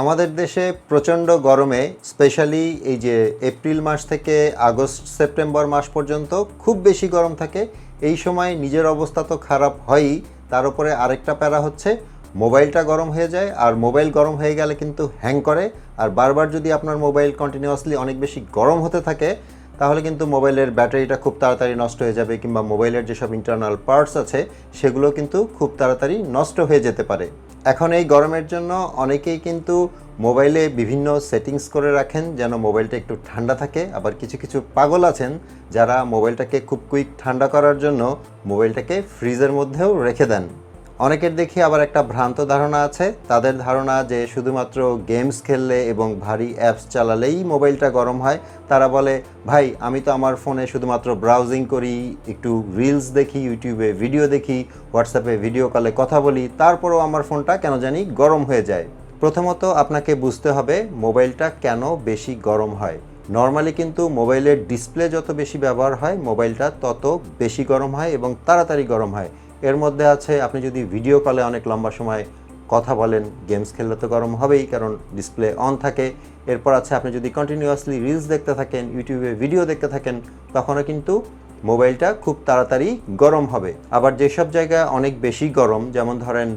আমাদের দেশে প্রচণ্ড গরমে স্পেশালি এই যে এপ্রিল মাস থেকে আগস্ট সেপ্টেম্বর মাস পর্যন্ত খুব বেশি গরম থাকে। এই সময় নিজের অবস্থা তো খারাপ হয়ই, তার উপরে আরেকটা প্যারা হচ্ছে মোবাইলটা গরম হয়ে যায়। আর মোবাইল গরম হয়ে গেলে কিন্তু হ্যাং করে। আর বারবার যদি আপনার মোবাইল কন্টিনিউয়াসলি অনেক বেশি গরম হতে থাকে তাহলে কিন্তু মোবাইলের ব্যাটারিটা খুব তাড়াতাড়ি নষ্ট হয়ে যাবে, কিংবা মোবাইলের যেসব ইন্টারনাল পার্টস আছে সেগুলো কিন্তু খুব তাড়াতাড়ি নষ্ট হয়ে যেতে পারে। এখন এই গরমের জন্য অনেকেই কিন্তু মোবাইলে বিভিন্ন সেটিংস করে রাখেন যেন মোবাইলটা একটু ঠান্ডা থাকে। আবার কিছু কিছু পাগল আছেন যারা মোবাইলটাকে খুব কুইক ঠান্ডা করার জন্য মোবাইলটাকে ফ্রিজের মধ্যেও রেখে দেন। অনেকের দেখি আবার একটা ভ্রান্ত ধারণা আছে, তাদের ধারণা যে শুধুমাত্র গেমস খেললে এবং ভারী অ্যাপস চালালেই মোবাইলটা গরম হয়। তারা বলে, ভাই আমি তো আমার ফোনে শুধুমাত্র ব্রাউজিং করি, একটু রিলস দেখি, ইউটিউবে ভিডিও দেখি, হোয়াটসঅ্যাপে ভিডিও কলে কথা বলি, তারপরেও আমার ফোনটা কেন জানি গরম হয়ে যায়। প্রথমত আপনাকে বুঝতে হবে মোবাইলটা কেন বেশি গরম হয়। নর্মালি কিন্তু মোবাইলের ডিসপ্লে যত বেশি ব্যবহার হয় মোবাইলটা তত বেশি গরম হয় এবং তাড়াতাড়ি গরম হয়। এর মধ্যে আছে আপনি যদি ভিডিও কলে অনেক লম্বা সময় কথা বলেন, গেমস খেললে তো গরম হবেই কারণ ডিসপ্লে অন থাকে। এরপর আছে আপনি যদি কন্টিনিউয়াসলি রিলস দেখতে থাকেন, ইউটিউবে ভিডিও দেখতে থাকেন, তখনও কিন্তু মোবাইলটা খুব তাড়াতাড়ি গরম হবে। আবার যেসব জায়গায় অনেক বেশি গরম, যেমন ধরেন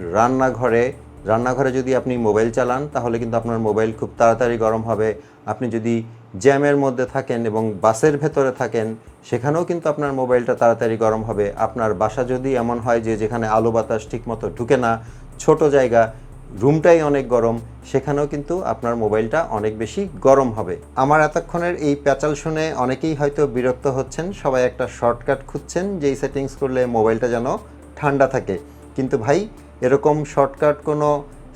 রান্নাঘরে যদি আপনি মোবাইল চালান তাহলে কিন্তু আপনার মোবাইল খুব তাড়াতাড়ি গরম হবে। আপনি যদি জ্যামের মধ্যে থাকেন এবং বাসের ভেতরে থাকেন সেখানেও কিন্তু আপনার মোবাইলটা তাড়াতাড়ি গরম হবে। আপনার বাসা যদি এমন হয় যে যেখানে আলো বাতাস ঠিকমতো ঢুকে না, ছোট জায়গা, রুমটাই অনেক গরম, সেখানেও কিন্তু আপনার মোবাইলটা অনেক বেশি গরম হবে। আমার এতক্ষণের এই প্যাচাল শুনে অনেকেই হয়তো বিরক্ত হচ্ছেন, সবাই একটা শর্টকাট খুঁজছেন যেই সেটিংস করলে মোবাইলটা যেন ঠান্ডা থাকে। কিন্তু ভাই, এরকম শর্টকাট কোনো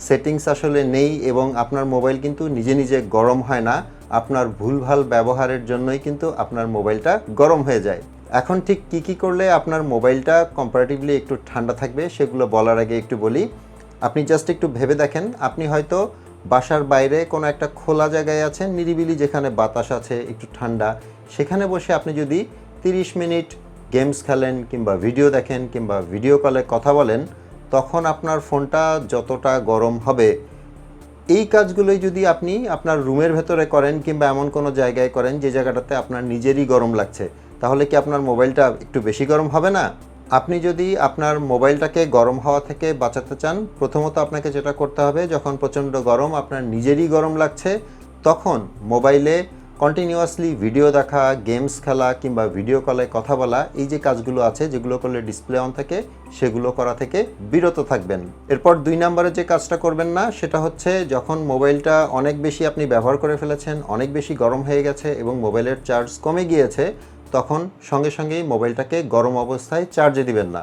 সেটিংস আসলে নেই এবং আপনার মোবাইল কিন্তু নিজে নিজে গরম হয় না। আপনার ভুলভাল ব্যবহারের জন্যই কিন্তু আপনার মোবাইলটা গরম হয়ে যায়। এখন ঠিক কী করলে আপনার মোবাইলটা কম্পারেটিভলি একটু ঠান্ডা থাকবে সেগুলো বলার আগে একটু বলি। আপনি জাস্ট একটু ভেবে দেখেন, আপনি হয়তো বাসার বাইরে কোনো একটা খোলা জায়গায় আছেন, নিরিবিলি, যেখানে বাতাস আছে, একটু ঠান্ডা, সেখানে বসে আপনি যদি 30 মিনিট গেমস খেলেন কিংবা ভিডিও দেখেন কিংবা ভিডিও কলে কথা বলেন, তখন আপনার ফোনটা যতটা গরম হবে, এই কাজগুলোই যদি আপনি আপনার রুমের ভেতরে করেন কিংবা এমন কোনো জায়গায় করেন যে জায়গাটাতে আপনার নিজেরই গরম লাগছে, তাহলে কি আপনার মোবাইলটা একটু বেশি গরম হবে না? আপনি যদি আপনার মোবাইলটাকে গরম হাওয়া থেকে বাঁচাতে চান, প্রথমত আপনাকে যেটা করতে হবে, যখন প্রচণ্ড গরম, আপনার নিজেরই গরম লাগছে, তখন মোবাইলে কন্টিনিউয়াসলি ভিডিও দেখা, গেমস খেলা কিংবা ভিডিও কলে কথা বলা, এই যে কাজগুলো আছে যেগুলো করলে ডিসপ্লে অন থাকে, সেগুলো করা থেকে বিরত থাকবেন। এরপর 2 নম্বরে যে কাজটা করবেন না সেটা হচ্ছে, যখন মোবাইলটা অনেক বেশি আপনি ব্যবহার করে ফেলেছেন, অনেক বেশি গরম হয়ে গেছে এবং মোবাইলের চার্জ কমে গিয়েছে, তখন সঙ্গে সঙ্গেই মোবাইলটাকে গরম অবস্থায় চার্জে দিবেন না।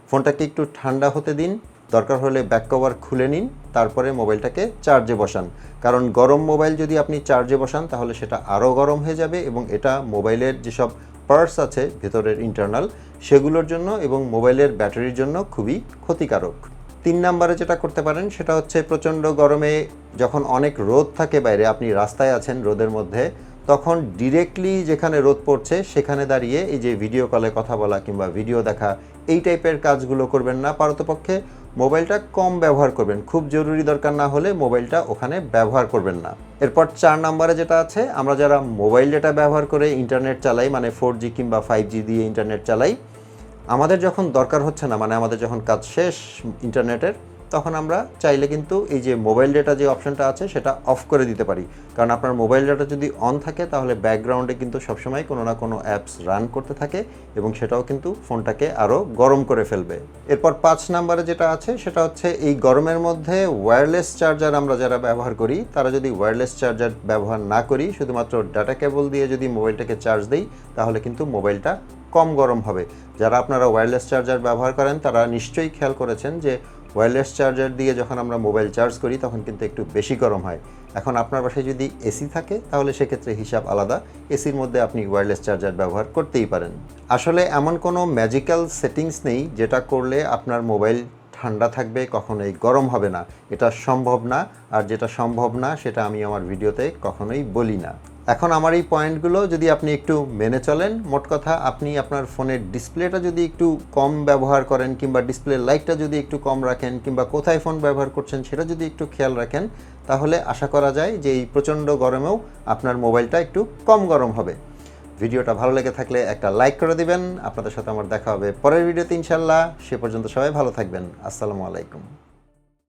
ফোনটাকে একটু ঠান্ডা হতে দিন, দরকার হলে ব্যাক কভার খুলে নিন, তারপরে মোবাইলটাকে চার্জে বসান। কারণ গরম মোবাইল যদি আপনি চার্জে বসান তাহলে সেটা আরও গরম হয়ে যাবে এবং এটা মোবাইলের যেসব পার্টস আছে ভেতরের ইন্টারনাল, সেগুলোর জন্য এবং মোবাইলের ব্যাটারির জন্য খুবই ক্ষতিকারক। 3 নম্বরে যেটা করতে পারেন সেটা হচ্ছে, প্রচণ্ড গরমে যখন অনেক রোদ থাকে বাইরে, আপনি রাস্তায় আছেন রোদের মধ্যে, তখন ডিরেক্টলি যেখানে রোদ পড়ছে সেখানে দাঁড়িয়ে এই যে ভিডিও কলে কথা বলা কিংবা ভিডিও দেখা, এই টাইপের কাজগুলো করবেন না। পারতপক্ষে মোবাইলটা কম ব্যবহার করবেন, খুব জরুরি দরকার না হলে মোবাইলটা ওখানে ব্যবহার করবেন না। এরপর 4 নম্বরে যেটা আছে, আমরা যারা মোবাইল ডেটা ব্যবহার করে ইন্টারনেট চালাই, মানে 4G কিংবা 5G দিয়ে ইন্টারনেট চালাই, আমাদের যখন দরকার হচ্ছে না, মানে আমাদের যখন কাজ শেষ ইন্টারনেটের, তখন আমরা চাইলে কিন্তু এই যে মোবাইল ডেটা যে অপশনটা আছে সেটা অফ করে দিতে পারি। কারণ আপনার মোবাইল ডেটা যদি অন থাকে তাহলে ব্যাকগ্রাউন্ডে কিন্তু সবসময় কোনো না কোনো অ্যাপস রান করতে থাকে এবং সেটাও কিন্তু ফোনটাকে আরও গরম করে ফেলবে। এরপর 5 নম্বরে যেটা আছে সেটা হচ্ছে, এই গরমের মধ্যে ওয়্যারলেস চার্জার আমরা যারা ব্যবহার করি তারা যদি ওয়্যারলেস চার্জার ব্যবহার না করি, শুধুমাত্র ডাটা কেবল দিয়ে যদি মোবাইলটাকে চার্জ দিই, তাহলে কিন্তু মোবাইলটা কম গরম হবে। যারা আপনারা ওয়্যারলেস চার্জার ব্যবহার করেন তারা নিশ্চয়ই খেয়াল করেছেন যে ওয়্যারলেস চার্জার দিয়ে যখন আমরা মোবাইল চার্জ করি তখন কিন্তু একটু বেশি গরম হয়। এখন আপনার বাসায় যদি এসি থাকে তাহলে সেক্ষেত্রে হিসাব আলাদা, এসির মধ্যে আপনি ওয়্যারলেস চার্জার ব্যবহার করতেই পারেন। আসলে এমন কোনো ম্যাজিক্যাল সেটিংস নেই যেটা করলে আপনার মোবাইল ঠান্ডা থাকবে, কখনোই গরম হবে না। এটা সম্ভব না, আর যেটা সম্ভব না সেটা আমি আমার ভিডিওতে কখনোই বলি না। এখন আমার এই পয়েন্টগুলো যদি আপনি একটু মেনে চলেন, মোট কথা আপনি আপনার ফোনের ডিসপ্লেটা যদি একটু কম ব্যবহার করেন কিংবা ডিসপ্লে লাইটটা যদি একটু কম রাখেন কিংবা কোথায় ফোন ব্যবহার করছেন সেটা যদি একটু খেয়াল রাখেন, তাহলে আশা করা যায় যে এই প্রচণ্ড গরমেও আপনার মোবাইলটা একটু কম গরম হবে। ভিডিওটা ভালো লেগে থাকলে একটা লাইক করে দিবেন। আপনাদের সাথে আমার দেখা হবে পরের ভিডিওতে ইনশাল্লাহ। সে পর্যন্ত সবাই ভালো থাকবেন। আসসালামু আলাইকুম।